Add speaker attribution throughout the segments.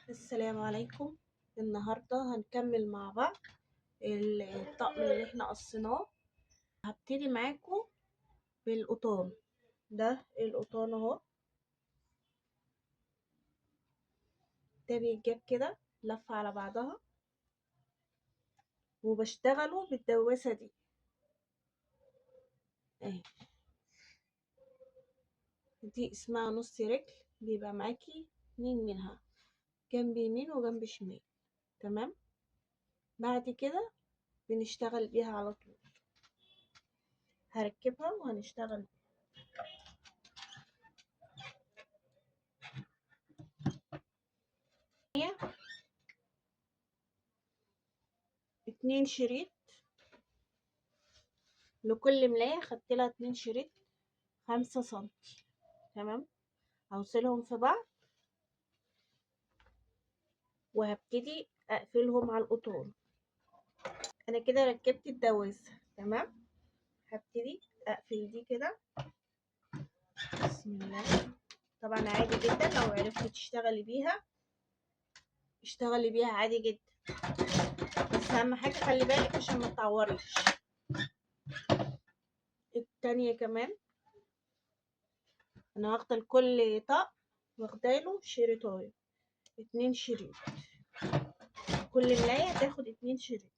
Speaker 1: السلام عليكم. النهاردة هنكمل مع بعض الطقم اللي احنا قصيناه. هبتدي معاكم بالقطان. ده القطان اهو، ده بيتجاب كده لفة على بعضها، وبشتغله بالدواسة دي اهي. دي اسمها نص رجل، بيبقى معاكي 2 منها، جنب يمين وجنب شمال. تمام. بعد كده بنشتغل بيها على طول. هركبها وهنشتغل بيها. 2 شريط لكل ملاية، خدت لها 2 شريط 5 سنتي. تمام. هوصلهم في بعض وهبتدي اقفلهم على القطن. انا كده ركبت الدواسة. تمام. هبتدي اقفل دي كده. بسم الله. طبعا عادي جدا لو عرفتي تشتغلي بيها اشتغلي بيها عادي جدا، بس اهم حاجة خلي بالك عشان ما تعوريش. التانية كمان انا واخده لكل طقم واخداله شريطين، 2 شريط. كل ملاية تاخد 2 شريط،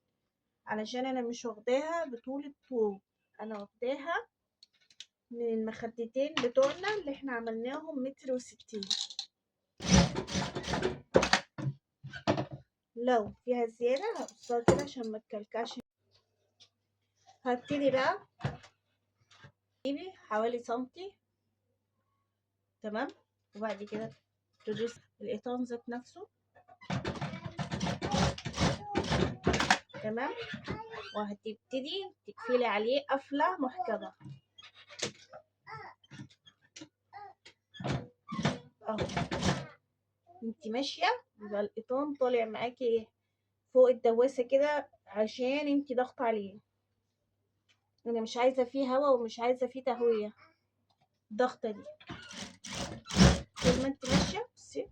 Speaker 1: علشان انا مش واخداها بطول الطوب، انا واخداها من المخدتين بتوعنا اللي احنا عملناهم 1.60 متر. لو فيها زيادة هقصها كده عشان ما تكلكعش. هبتدي بقى تجيبي حوالي سنتي. تمام. وبعد كده تدوس القطان ذات نفسه. تمام. وهتبتدي تقفلي عليه قفلة محكمة اهو. انتي ماشية يبقى القطان طالع معاكي فوق الدواسة كده، عشان انتي ضغط عليه. انا مش عايزة فيه هوا ومش عايزة فيه تهوية. الضغطة دي طول ما انت ماشية. بصي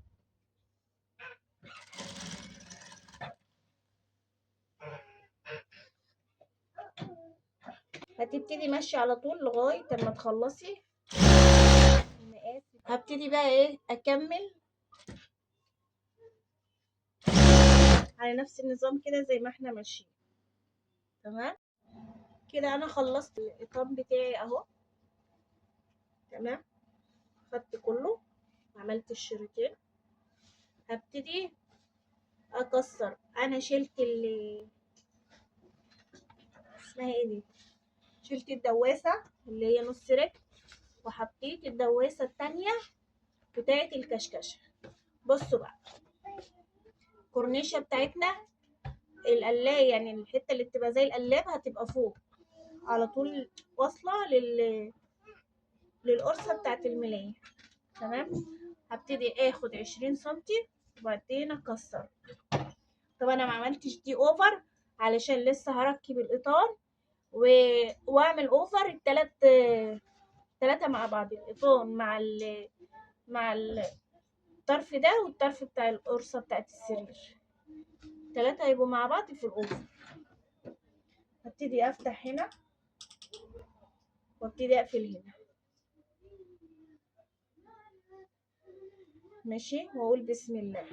Speaker 1: هتبتدي ماشية على طول لغاية اما تخلصي المقاس. هبتدي بقى ايه اكمل على نفس النظام كده زي ما احنا ماشيين. تمام. كده انا خلصت القطان بتاعي اهو. تمام. خدت كله، عملت الشريطين. هبتدي اكسر. انا شلت اللي اسمها ايه دي، شلت الدواسة اللي هي نص رجل، وحطيت الدواسة التانية بتاعت الكشكشة. بصوا بقى، الكورنيشة بتاعتنا القلاب، يعني الحتة اللي بتبقى زي القلاب هتبقى فوق على طول، واصلة للقرصة بتاعت الملاية. تمام. هبتدي اخد 20 سنتي وبعدين اكسر. طبعا انا ما عملتش دي اوفر علشان لسه هركب القطان واعمل اوفر التلاتة مع بعض، القطان مع الطرف ده والطرف بتاع القرصة بتاعت السرير، 3 هيبقوا مع بعض في الاوفر. هبتدي افتح هنا وابتدي اقفل هنا. ماشي. واقول بسم الله.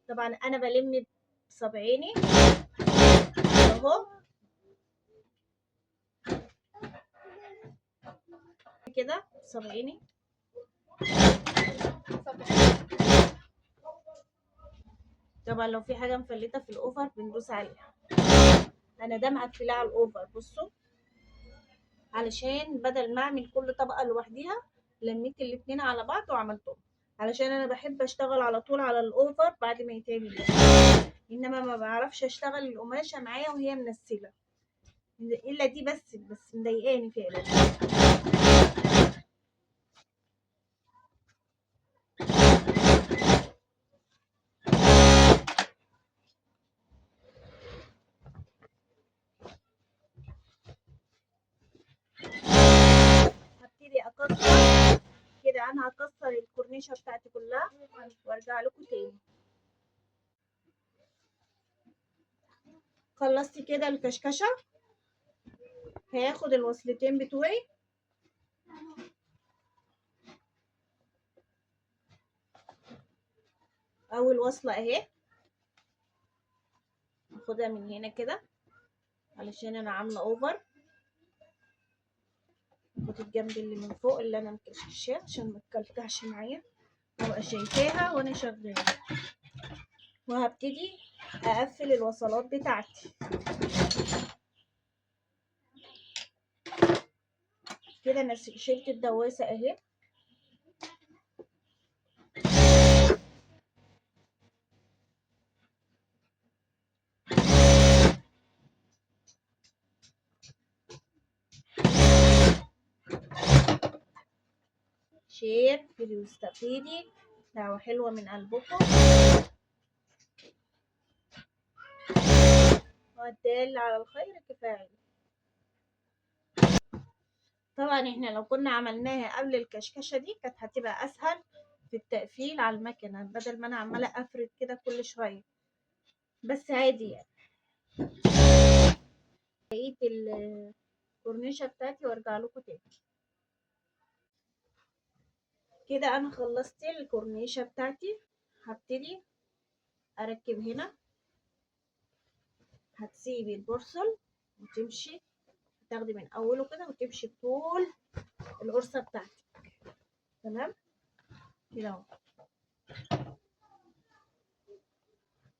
Speaker 1: طبعا انا بلم بصبعيني اهو كده بصبعيني. طبعا لو في حاجه مفلته في الاوفر بندوس عليها. انا ده مقفلاه على الاوفر. بصوا، علشان بدل ما اعمل كل طبقه لوحديها لميت الاتنين على بعض وعملتهم، علشان انا بحب اشتغل على طول على الاوفر بعد ما يتعمل، انما ما بعرفش اشتغل القماشه معايا وهي منسله، الا دي بس مضايقاني فعلا. الكورنيشه بتاعتي كلها وارجع لكم تاني. خلصت كده الكشكشه، هاخد الوصلتين بتوعي اول وصله اهي، هاخدها من هنا كده علشان انا عامله اوفر. خد الجنب اللي من فوق اللي انا مكشكشاه عشان ما تكلكعش معايا وابقى شايفاها وانا شغاله. وهبتدي اقفل الوصلات بتاعتي كده. انا شلت الدواسه اهي، شير فيديو استفيدي، دعوة حلوة من قلبكم، والدال على الخير كفاية. طبعا احنا لو كنا عملناها قبل الكشكشة دي كانت هتبقى اسهل في التقفيل على المكنة، بدل ما انا عمالة افرد كده كل شوية، بس عادي يعني. لقيت الكورنيشة بتاعتي وارجع لكم تاني. كده انا خلصت الكورنيشة بتاعتي، هبتدي اركب هنا. هتسيبي البرسل وتمشي، تاخدي من اوله كده وتمشي بطول القرصة بتاعتك، تمام كده اهو.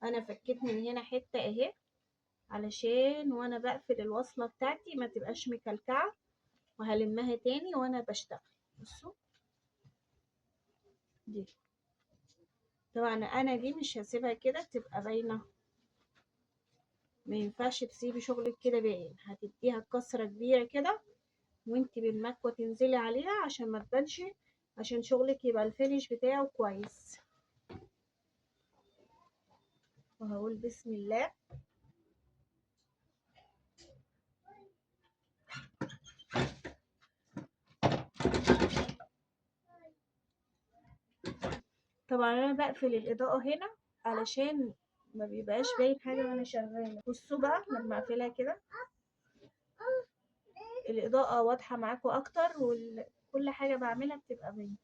Speaker 1: انا فكيت من هنا حتة اهي علشان وانا بقفل الوصلة بتاعتي ما تبقاش مكلكعة، وهلمها تاني وانا بشتغل. بصوا دي طبعا انا دي مش هسيبها كده تبقى باينة، ما ينفعش تسيبي شغلك كده باين، هتديها كسرة كبيرة كده وانتي بالمكوة تنزلي عليها عشان ما تبانش، عشان شغلك يبقى الفينش بتاعه كويس. وهقول بسم الله. طبعا انا بقفل الاضاءة هنا علشان ما بيبقاش باين حاجة وانا شغالة. بصوا بقى لما اقفلها كده الاضاءة واضحة معاكم اكتر، وكل حاجة بعملها بتبقى باينة.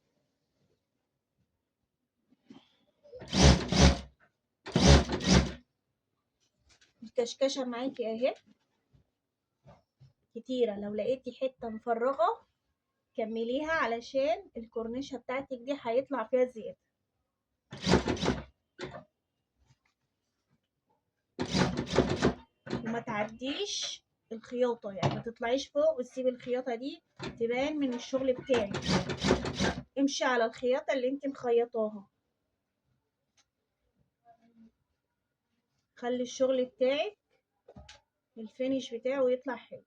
Speaker 1: الكشكشة معاكي اهي كتيرة، لو لقيتي حتة مفرغة كمليها علشان الكورنيشة بتاعتك دي هيطلع فيها زيادة. وما تعديش الخياطة، يعني ما تطلعيش فوق وتسيبي الخياطة دي تبان من الشغل بتاعك، امشي على الخياطة اللي انت مخيطاها، خلي الشغل بتاعك الفينش بتاعه يطلع حلو.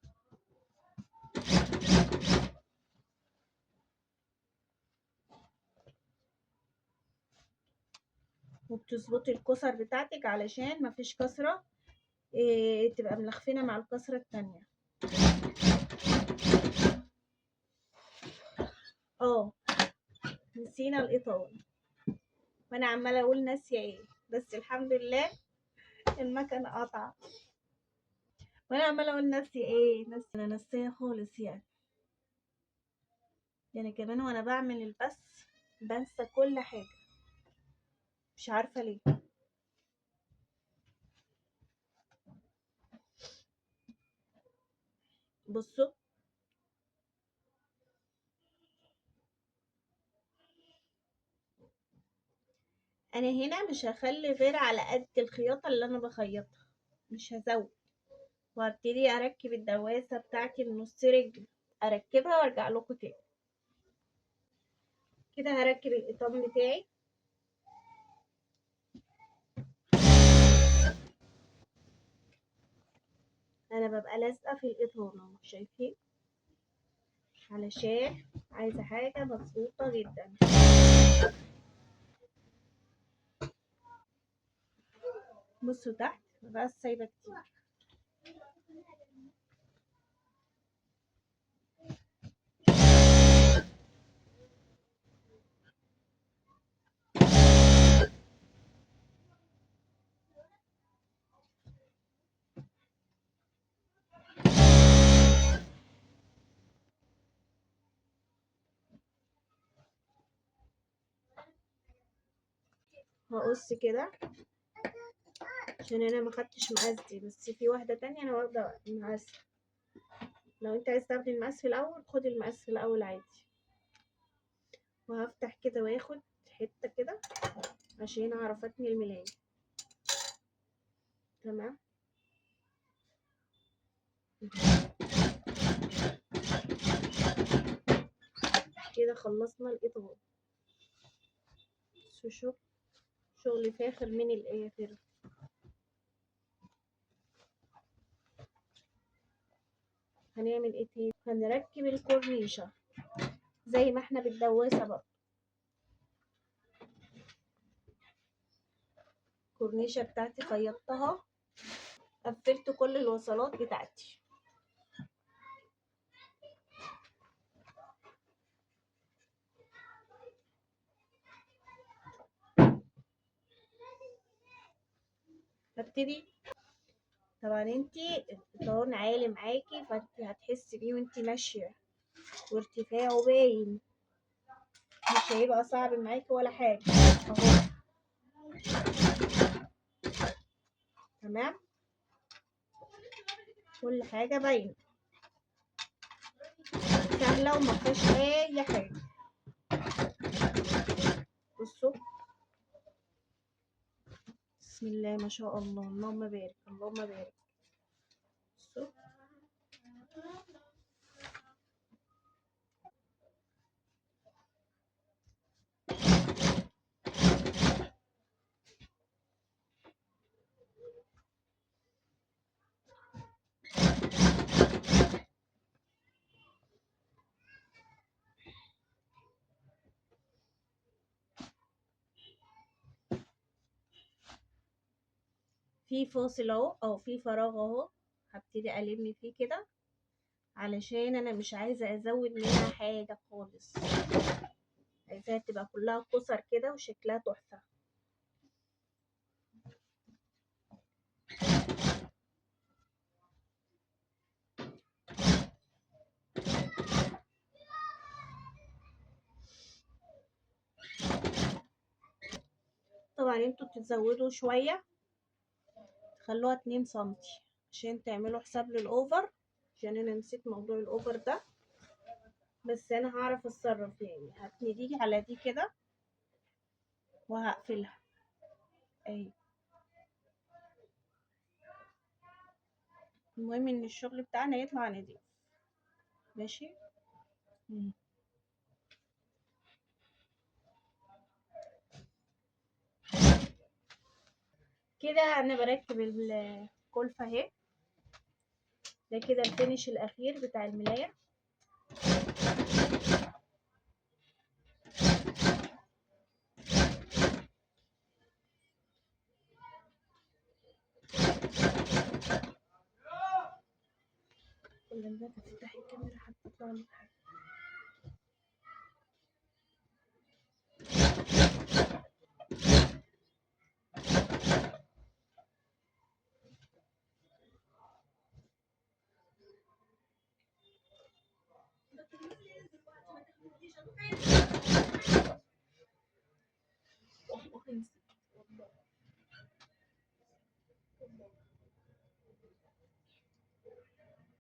Speaker 1: وبتظبطي الكسر بتاعتك علشان مفيش كسرة تبقى ملخفنة مع الكسرة التانية. نسينا الإطار، وانا عمالة اقول ناسية ايه، بس الحمد لله المكنة قاطعة وانا عمالة اقول ناسية ايه، انا ناسية خالص يعني كمان وانا بعمل البث بنسى كل حاجة، مش عارفة ليه. بصوا انا هنا مش هخلي غير على قد الخياطة اللي انا بخيطها، مش هزود. وهبتدي اركب الدواسة بتاعتي النص رجل، اركبها وارجع لكم تاني. كده هركب القطام بتاعي. انا ببقى لازقة في القطام شايفين، علشان عايزة حاجة مظبوطة جدا. بصوا تحت مبقاش سايبة كتير. هقص كده عشان انا ما خدتش مقاس دي، بس في واحده تانية انا واخده مقاس. لو انت عايز تاخدي المقاس في الاول خدي المقاس في الاول عادي. وهفتح كده واخد حته كده عشان اعرف اتني الملاية. تمام كده خلصنا الاطار. شغل فاخر من الاخر. هنعمل ايه تاني؟ هنركب الكورنيشة زي ما احنا بالدواسة بقى. الكورنيشة بتاعتي خيطتها، قفلت كل الوصلات بتاعتي. هبتدي. طبعا انتي الطيران عالي معاكي فانتي هتحسي بيه وانتي ماشية وارتفاعه باين، مش هيبقى صعب معاكي ولا حاجة اهو. تمام كل حاجة باينة سهلة وما فيهاش اي حاجة. بصوا بسم الله ما شاء الله، اللهم بارك اللهم بارك. بصوا في فاصل اهو او في فراغ اهو، هبتدي الم فيه كده علشان انا مش عايزه ازود منها حاجه خالص، عايزاها تبقى كلها قصر كده وشكلها تحفه. طبعا انتوا بتزودوا شويه، خلوها 2 سنتي عشان تعملوا حساب للاوفر، عشان انا نسيت موضوع الاوفر ده، بس انا هعرف اتصرف. يعني هتني دي على دي كده وهقفلها اهي. المهم ان الشغل بتاعنا يطلع نضيف. ماشي. مم. كده انا بركب الكلفه اهي. ده كده الفينش الاخير بتاع الملايه. كل ما تفتحي الكاميرا هتطلع لك حاجه.